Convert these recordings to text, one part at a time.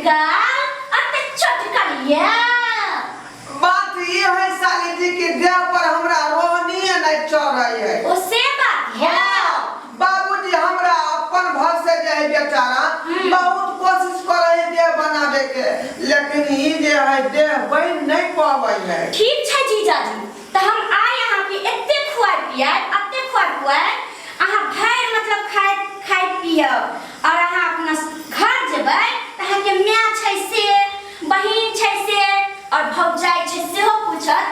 गाल अते चटकलिया। बात ये है साली जी के देह पर हमरा रोहनी नहीं चढ़ई है। ओसे बात है। बाबूजी हमरा अपन घर से जे है बेचारा बहुत कोशिश करे देह बनावे के, लेकिन ई जे है देह बन नहीं पावे है। ठीक छै जीजाजी, त हम आय यहाँ के एते खुआई पियाई, अते खुआई अहाँ भर मतलब खाई पियब और अहाँ अपना घर जेबै त अहाँ के माय छै से, बहिन छै से और भौजाई छै सेहो पूछत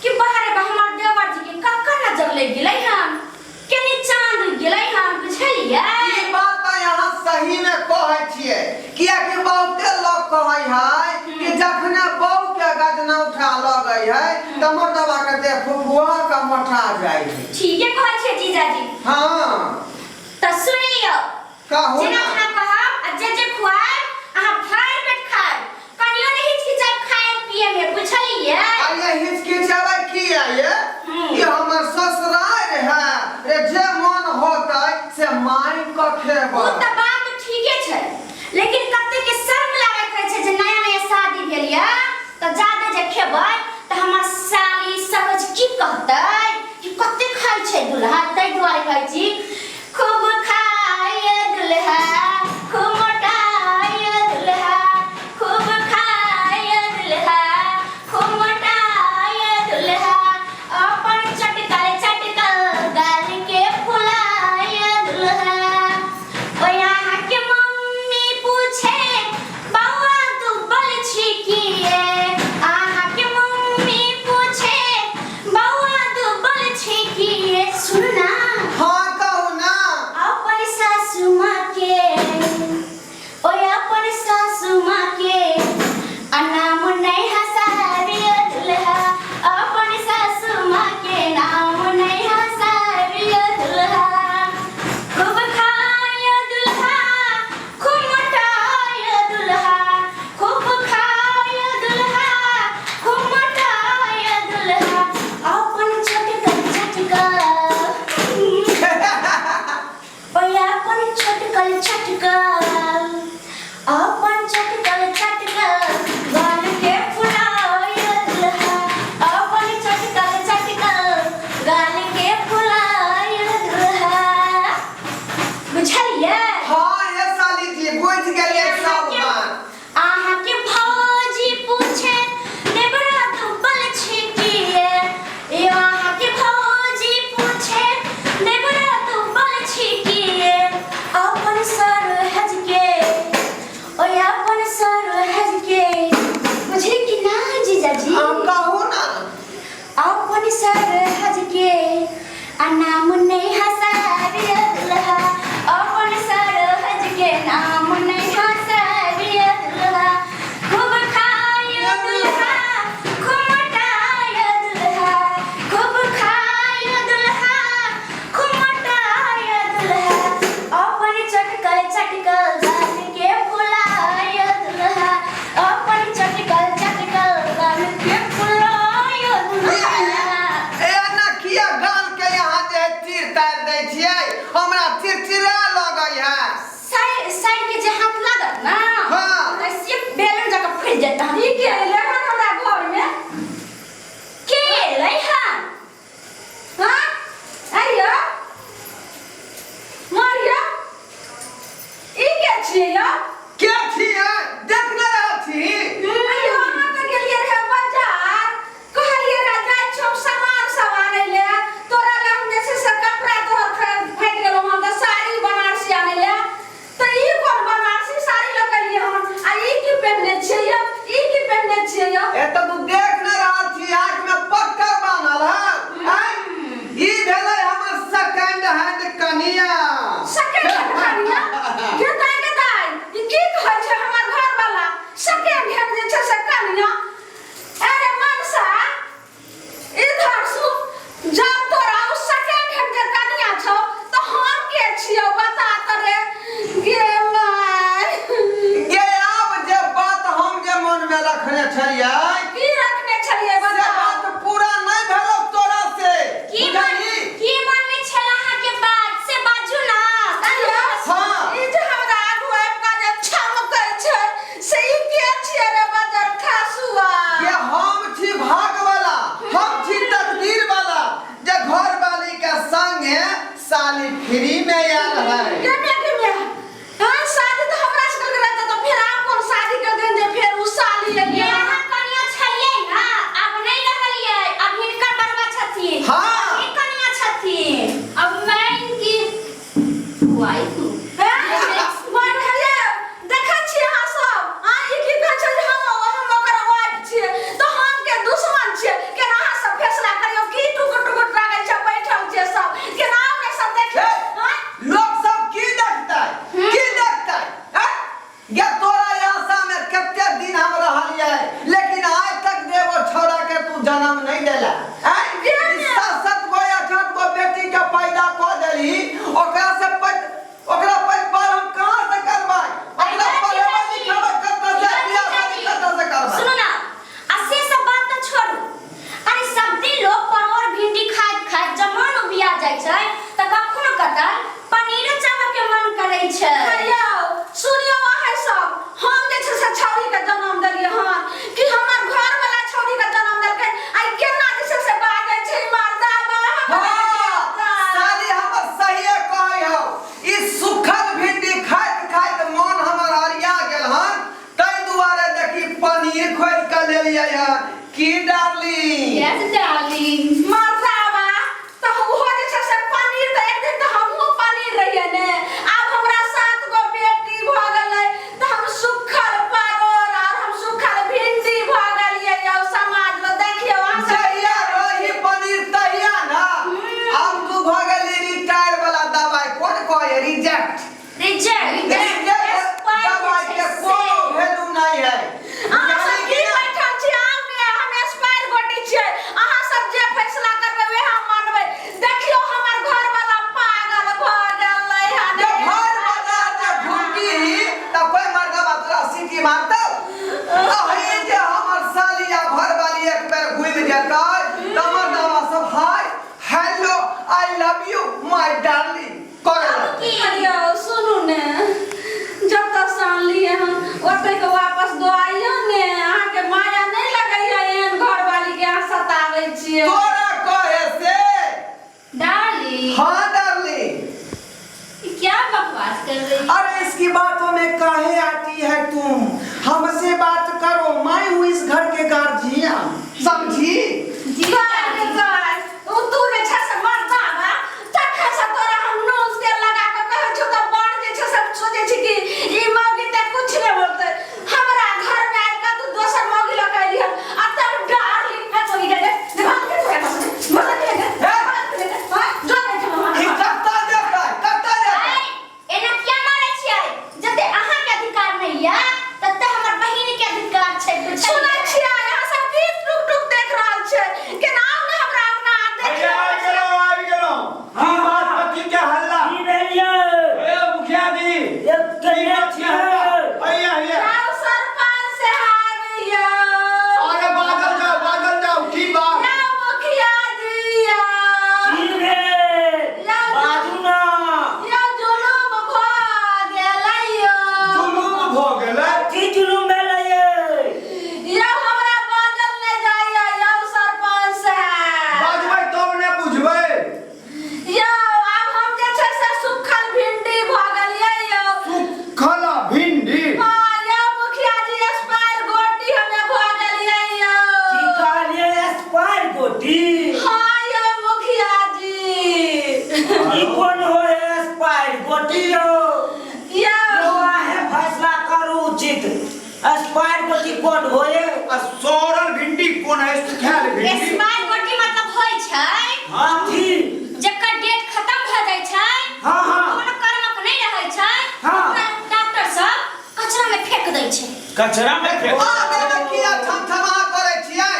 कि बाहर हमर देवर जी के कक्का नजर लग गेलै हन, केनी चांद गेलै हन, बुझलियै? ई बात त यहाँ सही में कहै छियै, किया कि बहुते लोग कहै है कि जखने बहू के गजना उठा लगै है त मर्दवा के देह फुफुआ का मोटा जाय है। ठीके कहै छै जीजाजी। हां त सुन लियो, कहू जेना जेना कहब आ जे खुआब अहाँ भर पेट खाब, कनियो नहीं हिचकिचाब खाए पिए में, बुझलियै? अरे हिचकिचाबै किया ये? ई हमर ससुराल है, रे जे मन होतै से माई क खेबै। ओ त बात ठीके छै, लेकिन कते के शर्म लागत रहै छै जे नया नया शादी भेल या त जादे जे खेबै त हमर साली समझ की कहतै कि कते खाइ छै दुल्हा, तै दुआरे कहै छी खूब खाए दुल्हा, खूब मोटाए दुल्हा, खूब खाए दुल्हा, खूब मोटाए दुल्हा, अपन चटकल गाल के फुलाए दुल्हा। ओ यहाँ के मम्मी पूछे बौआ तू बल छी किए, अहाँ के मम्मी पूछे बौआ तू बल छी किए, सुन ना हां कहू ना। अपन सासू माँ के, ओ अपन सासू माँ के नाम नहीं हसारिया दुल्हा, अपन सासू माँ के नाम नहीं हसारिया दुल्हा। खूब खाया दुल्हा, खूब मोटाया दुल्हा, खूब खाया दुल्हा, खूब मोटाया दुल्हा, अपन चटकल ओया अपन चटकल गाल के फुलाया दुल्हा, अपन चटकल गाल के फुलाया दुल्हा, बुझलियै? हां ये साली जी बुझ गेलियै सब बात। अहाँ के भौजी पूछे देवरा तू बल छी किए, ए अहाँ के भौजी पूछे देवरा तू बल छी किए, अपन सर हज के, ओ अपन सर हज के, बुझली कि ना जीजाजी? हम कहू ना। अपन सर हज के नाम नहीं हसारिया दुल्हा, अपन सर हज के नाम नहीं हसारिया दुल्हा। खूब खाया दुल्हा, खूब मोटाया दुल्हा, खूब खाया दुल्हा, खूब मोटाया दुल्हा, अपन चटकल गाल के फुलाया दुल्हा, अपन चटकल गाल के फुलाया दुल्हा। ए ना किया गाल के यहाँ जे तीर तार दै छियै, हमरा चिरचिरा लगै है। साइड के जे हाथ लागत ना, हाँ। ऐसे बेलन जका फट जाता। ई के एलै हन हमरा घर में? के एलै हन? हां? आइयो मारिया ई के छियै यो? के छियै? देखने रहल छी। आइयो हम त गेलियै रे बाजार, कहलियै रे जाय छौ सामान ले, तोरा ले हम जैसे से कपड़ा तोहर फाटि गेलौ हम त साड़ी बनारसी आने ले, त ई कोन बनारसी साड़ी लगलियै हम, आ ई की पहनले छियै यो? ई की पहनले छथिन। हाँ। ये कनिया छथिन। अब मैं इनकी वाइफ हूँ। मन हेले देखै छी अहाँ सब आ ई की कहै छै जे हम ओकर वाइफ छियै तो हम के दुश्मन छियै केना अहाँ सब फैसला करियौ की टुकुर टुकुर लागै छै बैठल छियै सब केना के सब देखे लोग सब की देखतै हैं? ये तोरा आशा में कते दिन हम रहलियै लेकिन आज तक देवो छोड़ा के तू जन्म नहीं देला हैं? सात गो या आठ गो बेटी के पैदा क देली ओकरा से ओकरा परिवार हम कहां से करबै? ओकरा पढ़ेबै लिखेबै कतऽ से बियाह शादी कतऽ से करबै? सुनो ना, अस्सी सब बात तो छोड़ू। अरे सब दिन लोग परवर भिंडी खाइत जब मन उबिया जाइ छै त कखनो कतल पनीर चावल के मन करै छै। यौ सुनियौ अहाँ सब हम जे छै से छौरी के जन्म देलियै हन कि हमर घर वाला छौरी के जन्म देलकै आई केना जे छै से बाजै छै मर्दावा साली हमर सहिए कहै हो ई सुखल भिंडी खाइत खाइत मन हमर हरिया गेल हन तै दुआरे देखी पनीर खोज के लेलियै हन की डार्लिंग यस डार्लिंग। मर्दावा तो ओहो जे छै से पनीर त एक दिन त हमहू पनीर रहिए ने अब हमरा 7 गो बेटी भ गेलै त हम सुखल परोर और हम सुखल भिंडी भ गेलियै यौ समाज में देखियौ अहाँ सब जहिया रही पनीर तहिया ना अब तू भ गेली रिटायर वाला दवाई कोन कहै रिजेक्ट दवाई के कोनो वैल्यू नहीं है। अहाँ सब की बैठल छी आब ने हम एक्सपायर गोटी छियै अहाँ सब जे फैसला करबै वे हम मानबै देखियौ हमर घर वाला पागल भ गेलै हन जब घर बाजार में घूमती त कोई मर्दवा तोरा सीटी मारतौ अही जे हमर साली या घर वाली एक बेर घूम जेतै त मर्दवा सब hi hello I love you my darling करे यौ सुनू ने जब तक सान लिए हम ओते के वापस दो आइयो ने अहाँ के माया नहीं लगैया एहन घर वाली के अहाँ सताबै छियै तोरा कहे से डार्लिंग हाँ डार्लिंग क्या बकवास कर रही है? अरे इसकी बातों में काहे आती है तुम हमसे बात करो मैं हूँ इस घर के गार्जियन समझी जी डार्लिंग। तू जे छै से मर्दावा तखन से तोरा हम नोज तेल लगा के कहै छौ त बड़ जे छै से सोचै छी कि ई मौगी त कुछ नहीं बोलते हमरा घर में आइ के तू दोसर मौगी लग आइली हम आ तब डार्लिंग है तो ई के दिमाग के तोरा पास बोल के जो बैठल ई कत्ता जेतै एना क्या मारै छियै? जते अहाँ के अधिकार नहीं है तते हमर बहिन के अधिकार छै। सुनै छियै अहाँ सब की टुक टुक देख रहल छै केना ने हमरा अपना भैया देखियौ आ गेलो की बात पति के हल्ला की भेलियै ए मुखिया जी एक कहिया छियै भैया जाओ सरपंच साहब यो अरे बादल जाओ की बात या मुखिया जी या की भेल बाजू ना या जुलूम भ गेलै यो जुलूम भ गेलै की जुलूम भेलै या हमरा बाजल नै जाइया यो सरपंच साहब बाजबै तब ने बुझबै यो अब हम जे छै से सुखल भिंडी भ गेलियै यो सुखला भिंडी हां या मुखिया जी एक्सपायर गोटी हमे भ गेलियै यो की कहलियै स्पायर गोटी हां यो मुखिया जी ई कोन होय स्पायर गोटी यो यो आहे फैसला करू उचित स्पायर गोटी कोन होय आ सौरल भिंडी कोन है सुखाल भिंडी एक्सपायर गोटी मतलब होय छै हां थी जेकर डेट खत्म भ जाय छै हाँ, हाँ। कोनो कर्मक नहीं रहै छै हाँ। ओकरा डॉक्टर सब कचरा में फेंक दै छै। कचरा में फेंक आ देवे किया ठमठमा करे छियै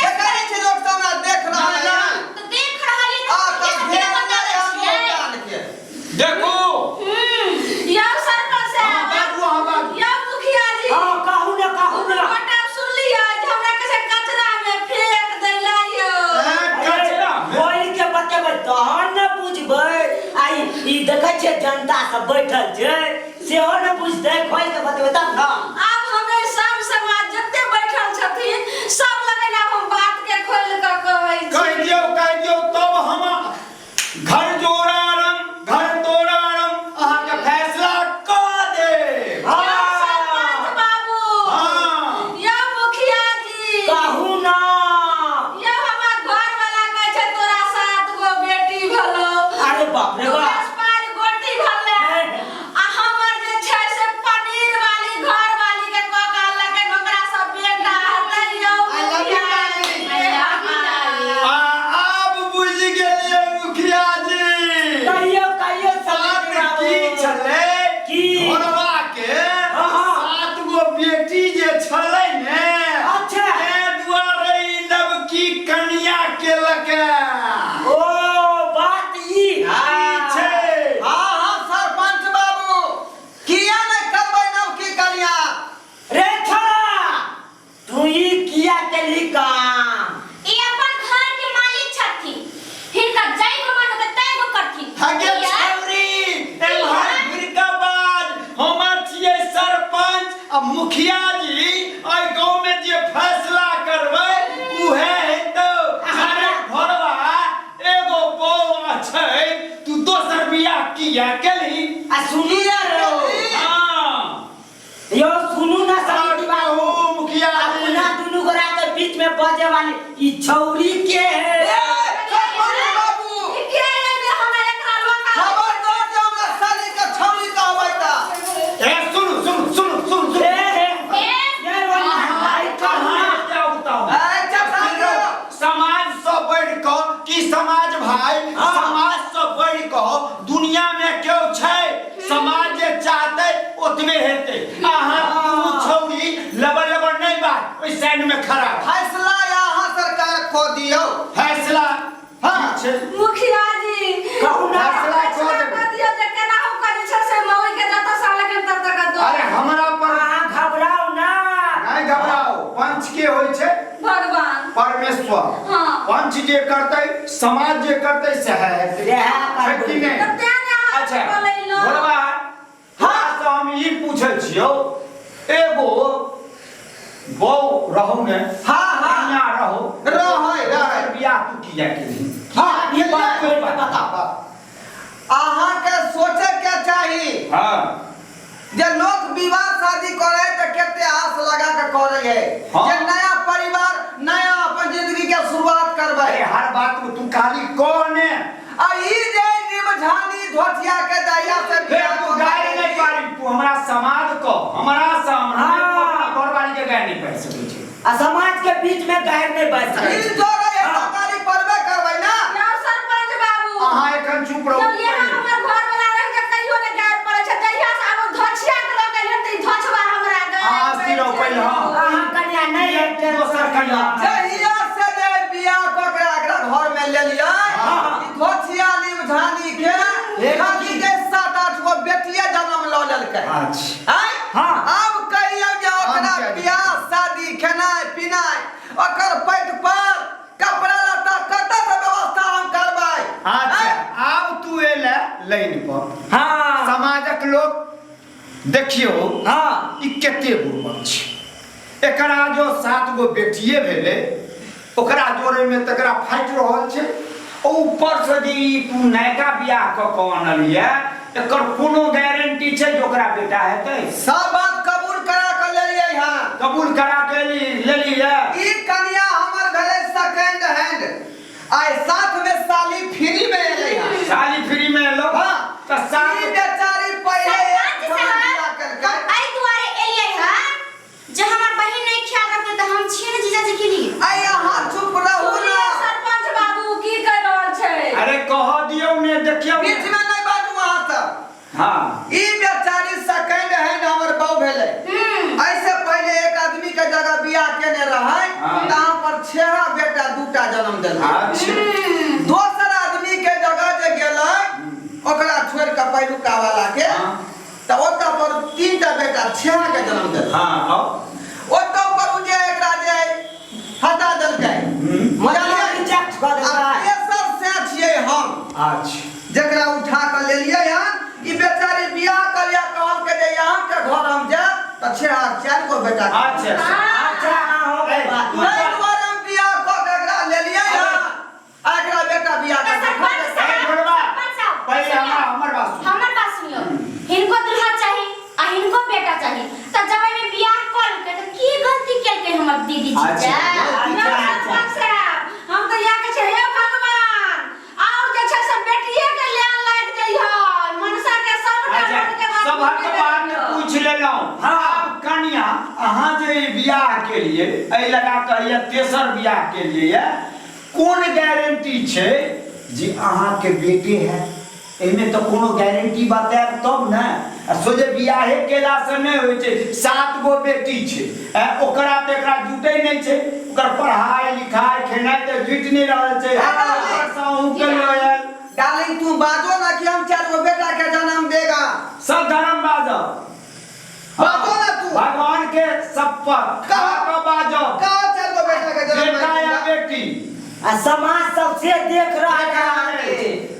देखै छी लोग सब हमरा देख रहल है तो देख रहलिए आ तो त ये सब भेल बता हम छियै। जान के देखो यो सरपंच साहब बाजू यो मुखिया जी हां कहू ना गोटा सुन लिया जे हमरा के कचरा में फेंक देला यो कचरा में बोल के बतेबै तहन न बुझबै आई ई देखै छै जनता सब बैठल छै सेहो न बुझतै खोल के बतेबै तब न अब हमे सब समाज जते बैठल छथिन सब लगे ना हम बात के खोल के कहै छी कह दियो तब हम घर जोड़ारम घर तोड़ारम अहाँ के फैसला क दे सरपंच बाबू हां यो मुखिया जी कहू ना यो हमर घर वाला कहै छै किया केली आ सुनिए रो हां यो सुनू ना सभी बाबू मुखिया अपना दुनू गोरा के बीच में बजे वाली ई छौरी के है बाबू ई के है जे हम एकरा लोका खबर दो जे हमरा साली के छौरी कहबै ता ए सुन ये वाला भाई कहां क्या बताऊं ए चपा समाज से बढ़ क की समाज भाई समाज से बढ़ क दुनिया में क्यों छै समाज जे चाहते ओतबे हेते अहाँ तू छौरी लबर नहीं बात ओइ साइड में खड़ा फैसला यहाँ सरकार खो दियो फैसला हाँ। छै मुखिया जी कहू ना फैसला कऽ देबै। कर दियो जे केना हो करे छै से मौई के जत साल के तब तक दो अरे हमरा पर घबराओ ना नहीं घबराओ पंच के होय छै भगवान परमेश्वर हाँ। पंच जे करते समाज जे करते से है करबै। नहीं तब तेने हाथ अच्छा बोलैलो भोरबा हाँ तो हम ई पूछे छियो एगो बौ रहू ने हाँ, हाँ। कन्या रहू रहै। बियाह तू किया केली हाँ, ये बात कोई बता अहाँ के सोचे के चाही हां जे लोग विवाह शादी करे त केते आस लगा के करे है हाँ। जे नया परिवार नया अपन जिंदगी के शुरुआत करबै अरे हर बात में तू खाली कौन है आ ई जे निमझानी धोतिया के दैया से फिर तू गाय नहीं पारी तू हमरा समाज को हमरा सामने हाँ। अपना घर वाली के गाय नहीं पार सकै छै आ समाज के बीच में गायर नहीं बच ई सके जोरे सरकारी परबे करबै ना यार सरपंच बाबू अहाँ एखन चुप रहू जब यहाँ हमर घर वाला रह के कहियो ने गाय पड़े छै जहिया से आब धछिया के लगे ले त धछवा हमरा गाय हाँ, अस्थिर हो पहिले, हाँ। अहाँ कन्या नहीं है दोसर कन्या। जहिया से जे बियाह क के एकरा घर में ले लिया हाँ। ई धोतिया निमझानी के खाली के 7-8 गो बेटिया जन्म ल लेलकै अच्छा आय हाँ। अब कहियो जे ओकरा हम क्या बियाह शादी खेनाइ पिनाइ ओकर पेट पर कपड़ा लत्ता कतऽ के व्यवस्था हम करबै अच्छा आब तू एले लाइन पर हाँ समाजक लोग देखियो हाँ ई केते बुर्बक छै एकरा जो 7 गो बेटिए भेले ओकरा जोड़े में तकरा फाइट रहल छै ऊपर से जे ई तू नयका बियाह क के आनलिए एकर कोनो गारंटी छै जे ओकरा बेटा हेतै सब बात कबूल करा के लेलियै हां कबूल करा के लेलिए ई कन्या हमर भेलै सेकंड हैंड आइ साथ में साली फ्री में एलै हां साली फ्री में लो हाँ। त ई साली बेचारी पहिले सरपंच बियाह साहब करकै हम एहि दुआरे एलियै हँ जे हमर बहिन नहीं ख्याल रखते त हम छियै ने जीजाजी के लिए आइ अहाँ चुप रहू सुनिए ना सरपंच बाबू की कह रहल छै अरे कह दियौ ने देखियौ ने। बीच में नहीं बाजू अहाँ सब हाँ ई बेचारी सेकंड हैंड हमर बहू भेलै ऐसे पहले एक आदमी के जगह बियाह केने रहै हाँ। तहाँ पर 6 बेटा 2टा जन्म देलकै अच्छा दोसर आदमी के जगह जे गेलै ओकरा छोड़ के पहिलुका वाला के हाँ। त ओतऽ पर 3टा बेटा 6 के जन्म देलकै हाँ अब ओतऽ पर उ जे एकरा जे हटा देलकै मतलब रिजेक्ट कर आ देता है तेसर से छियै हम अच्छा जकरा उठा के लेलियै हन ई बेचारी बियाह करिया कहल के जे यहाँ के घर हम जाब त 4 गो बेटा के। अच्छा अच्छा हाँ हो गई बात ताहि दुआरे हम बियाह क के एकरा लेलियै हन आ एकरा बेटा बियाह त के सरपंच देखल साहब घरवा। सरपंच साहब, पहिले सुनिए। हमर बात सुन। हमर बात सुनियो हिनको दुल्हा चाही आ हिनको बेटा चाही त जब में बियाह कल के त की गलती केलकै हमर दीदी जीजा ना सरपंच साहब हम तो यहाँ के छै हे भगवान और जे छै से बेटिए के लेन लाग जइहो मनसा के सबटा अच्छा मन के बात सबहक बात पूछ लेलौं हाँ। अब कन्या अहाँ जे ई बियाह के लिए एहि लगा कहिए तेसर बियाह के लिए कोन गारंटी छै जे अहाँ के बेटे है एमे तो कोनो गारंटी बताएब तब ने आ सोझे बियाहे केला से नहीं होय छै 7 गो बेटी छै ओकरा त एकरा जुटै नहीं छै ओकर पढ़ाई लिखाई खेनाई त जुट नहीं रहल छै हाँ। साहू के लोयल डार्लिंग तू बाजो ना कि हम 4 गो बेटा के जन्म देगा सब धर्म बाजो बाजो ना तू भगवान के शपथ खा के बाजो का 4 गो बेटा के जन्म बेटा या देगा बेटी आ समाज सबसे देख रहा है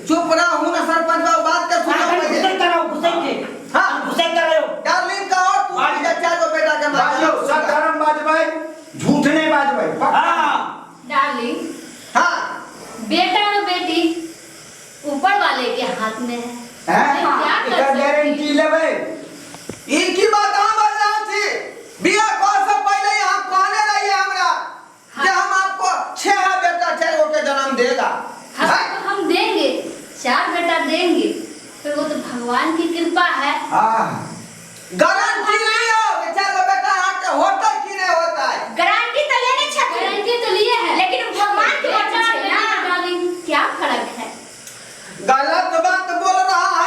चुप रहू ना सरपंच बाबू बात के सुनो घुसे पहले करो घुसे के हाँ। घुसे करो डार्लिंग कहो तू बाज- कि 4 गो बेटा के बाजो सब धर्म बाजबै झूठ नहीं बाजबै हाँ डार्लिंग हां बेटा और बेटी ऊपर वाले के हाथ में है हैं देगा। हम देंगे, 4 बेटा देंगे, फिर वो तो भगवान की कृपा है। गारंटी लियो कि 4 बेटा आके होता कि नहीं होता है। गारंटी तो लेने छथिन, गारंटी तो लिए है,